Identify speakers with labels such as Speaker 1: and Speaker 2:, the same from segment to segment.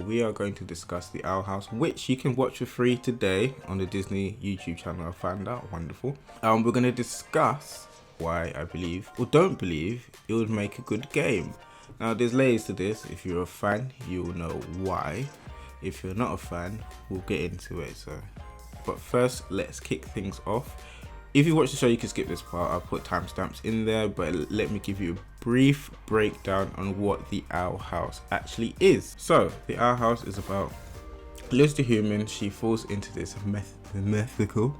Speaker 1: we are going to discuss the Owl House, which you can watch for free today on the Disney YouTube channel. I found out, wonderful. We're going to discuss why I believe or don't believe it would make a good game. Now there's layers to this. If you're a fan, you'll know why. If you're not a fan, we'll get into it. But first, let's kick things off. If you watch the show, you can skip this part. I'll put timestamps in there, but let me give you a brief breakdown on what the Owl House actually is. So the Owl House is about Liz the human. She falls into this mythical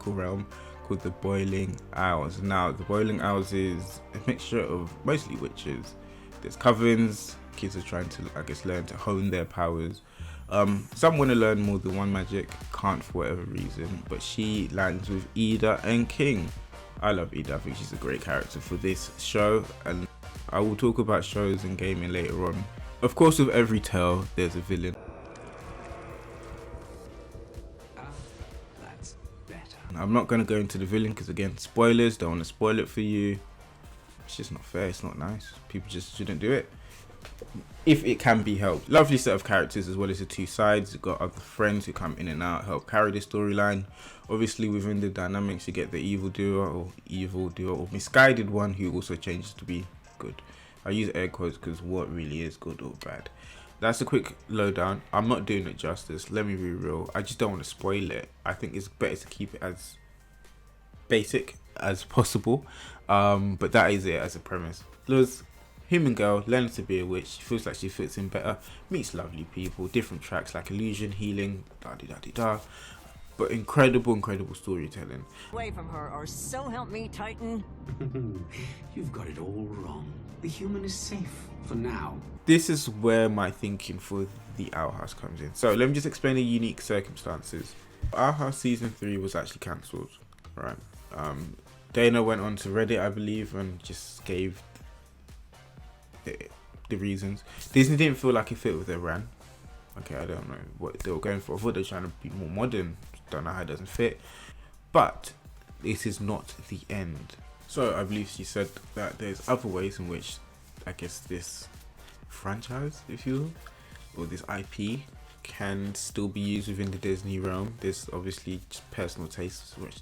Speaker 1: realm called the Boiling Owls. Now the Boiling Owls is a mixture of mostly witches. There's covens. Kids are trying to, I guess, learn to hone their powers. Some want to learn more than one magic, can't for whatever reason, but she lands with Ida and King. I love Ida, I think she's a great character for this show, and I will talk about shows and gaming later on. Of course, with every tale, there's a villain.
Speaker 2: That's better.
Speaker 1: I'm not going to go into the villain because, again, spoilers, don't want to spoil it for you. It's just not fair, it's not nice. People just shouldn't do it if it can be helped. Lovely set of characters as well as the two sides. You've got other friends who come in and out, help carry the storyline. Obviously within the dynamics you get the evil duo or misguided one who also changes to be good. I use air quotes because what really is good or bad. That's a quick lowdown. I'm not doing it justice, let me be real. I just don't want to spoil it. I think it's better to keep it as basic as possible, but that is it as a premise. Liz, human girl, learns to be a witch. She feels like she fits in better, meets lovely people, different tracks like illusion, healing, da-di-da-di-da. But incredible storytelling.
Speaker 3: Away from her, or so help me, Titan.
Speaker 2: You've got it all wrong. The human is safe for now.
Speaker 1: This is where my thinking for the Owl House comes in. So let me just explain the unique circumstances. Owl House season 3 was actually cancelled, right? Dana went on to Reddit, I believe, and just gave the reasons. Disney didn't feel like it fit with their brand. Okay, I don't know what they were going for. I thought they were trying to be more modern. Don't know how it doesn't fit. But this is not the end. So I believe she said that there's other ways in which, I guess, this franchise, if you will, or this IP can still be used within the Disney realm. There's obviously just personal tastes, which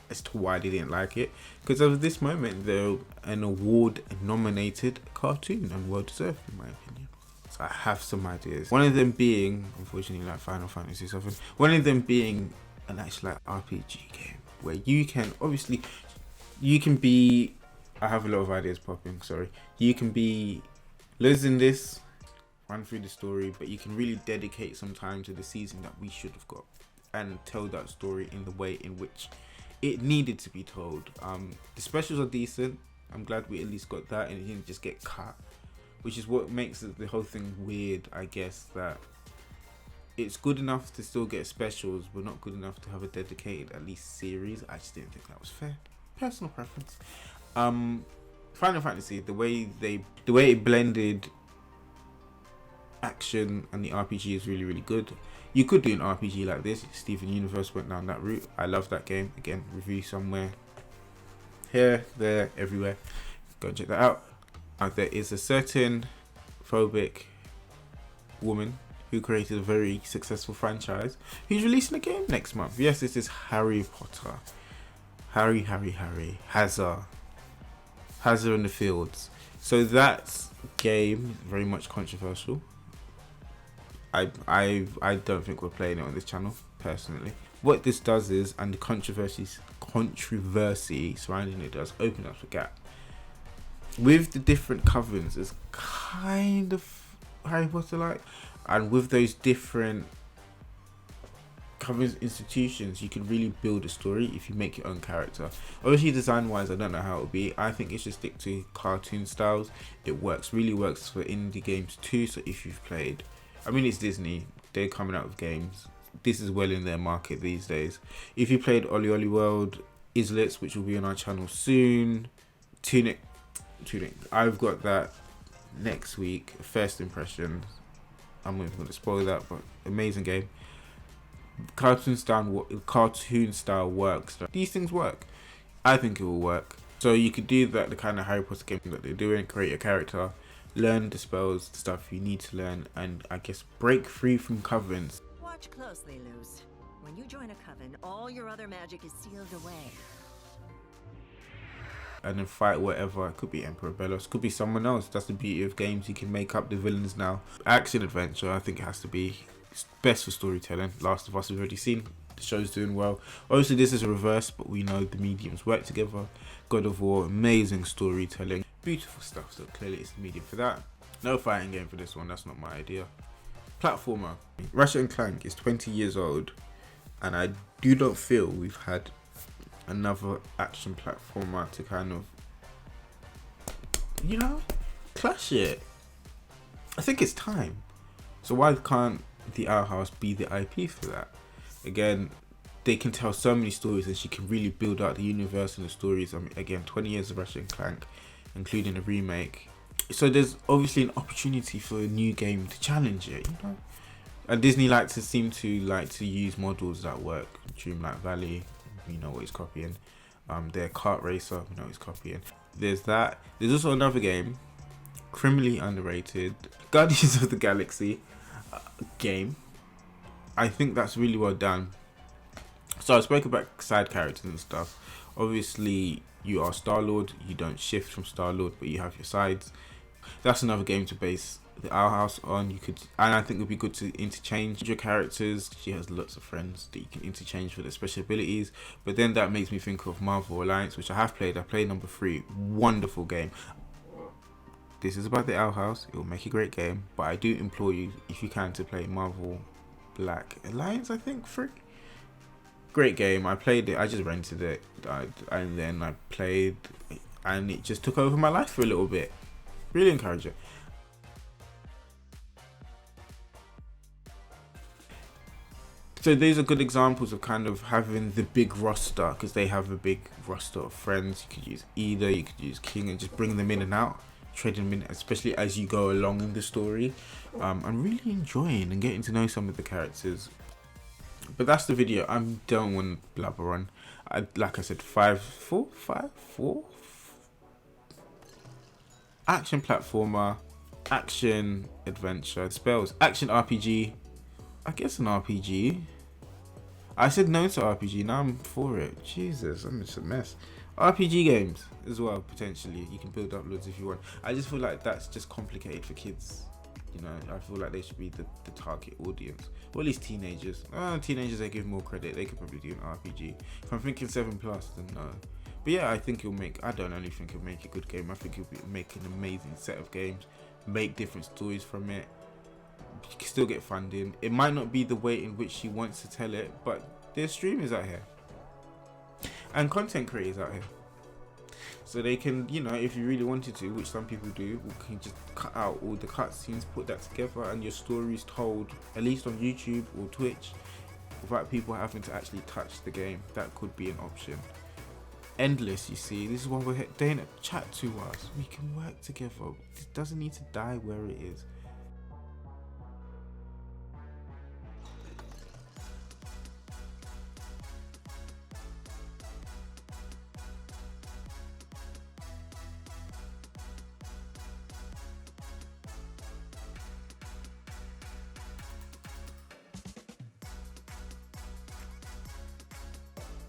Speaker 1: as to why they didn't like it, because at this moment they're an award nominated cartoon, and well deserved in my opinion. So I have some ideas, one of them being, unfortunately, like Final Fantasy something, one of them being an actual like RPG game where you can obviously, you can be, I have a lot of ideas popping, sorry, you can be Liz in this, run through the story, but you can really dedicate some time to the season that we should have got and tell that story in the way in which it needed to be told. The specials are decent. I'm glad we at least got that and it didn't just get cut, which is what makes the whole thing weird, I guess, that it's good enough to still get specials but not good enough to have a dedicated at least series. I just didn't think that was fair. Personal preference. Final Fantasy, the way it blended action and the RPG is really good. You could do an RPG like this. Steven Universe went down that route. I love that game. Again, review somewhere here, there, everywhere. Go and check that out. There is a certain phobic woman who created a very successful franchise who's releasing a game next month. Yes, this is Harry Potter. Harry Hazard in the Fields. So that game very much controversial. I don't think we're playing it on this channel personally. What this does is, and the controversy surrounding it does, open up a gap with the different covens. It's kind of Harry Potter like, and with those different covens institutions, you can really build a story if you make your own character. Obviously design wise, I don't know how it will be. I think it should stick to cartoon styles. It really works for indie games too. So if you've played, I mean, it's Disney, they're coming out with games. This is well in their market these days. If you played Oli Oli World, Islets, which will be on our channel soon, Tunic, I've got that next week. First impression, I'm not even going to spoil that, but amazing game. Cartoon style works. These things work. I think it will work. So you could do that, the kind of Harry Potter game that they're doing, create a character, learn the spells, the stuff you need to learn, and I guess break free from covens.
Speaker 3: Watch closely, Luz. When you join a coven, all your other magic is sealed away.
Speaker 1: And then fight whatever. It could be Emperor Bellos, could be someone else. That's the beauty of games. You can make up the villains now. Action adventure, I think it has to be. It's best for storytelling. Last of Us we've already seen. The show's doing well. Obviously this is a reverse, but we know the mediums work together. God of War, amazing storytelling. Beautiful stuff, so clearly it's the medium for that. No fighting game for this one, that's not my idea. Platformer. Ratchet & Clank is 20 years old, and I do not feel we've had another action platformer to kind of, you know, clash it. I think it's time. So why can't the Owl House be the IP for that? Again, they can tell so many stories, and she can really build out the universe and the stories. I mean, again, 20 years of Ratchet & Clank, including a remake. So there's obviously an opportunity for a new game to challenge it, you know. And Disney seem to use models that work. Dreamlight Valley, we know what he's copying. Their kart racer, we know he's copying. There's that. There's also another game, criminally underrated, Guardians of the Galaxy game. I think that's really well done. So I spoke about side characters and stuff. Obviously, you are Star-Lord. You don't shift from Star-Lord, but you have your sides. That's another game to base the Owl House on. You could, and I think it would be good to interchange your characters. She has lots of friends that you can interchange for their special abilities. But then that makes me think of Marvel Alliance, which I have played. I played number 3. Wonderful game. This is about the Owl House. It will make a great game. But I do implore you, if you can, to play Marvel Black Alliance, I think, 3. Great game. I played it. I just rented it. And then I played, and it just took over my life for a little bit. Really encourage it. So these are good examples of kind of having the big roster, because they have a big roster of friends. You could use either, you could use King, and just bring them in and out, trade them in, especially as you go along in the story. I'm really enjoying and getting to know some of the characters. But that's the video. I don't want to blabber on. Like I said, 4 action platformer, action adventure, spells, action RPG. I guess an RPG. I said no to RPG, now I'm for it. Jesus, I'm just a mess. RPG games as well, potentially. You can build up loads if you want. I just feel like that's just complicated for kids. You know, I feel like they should be the target audience. Or at least teenagers. Teenagers, they give more credit. They could probably do an RPG. If I'm thinking 7+, then no. But yeah, I think I don't only think it'll make a good game. I think it'll make an amazing set of games. Make different stories from it. You can still get funding. It might not be the way in which she wants to tell it, but there's streamers out here. And content creators out here. So they can, you know, if you really wanted to, which some people do, you can just cut out all the cutscenes, put that together, and your story's told, at least on YouTube or Twitch, without people having to actually touch the game. That could be an option. Endless, you see. This is why we're here. Dana, chat to us. We can work together. It doesn't need to die where it is.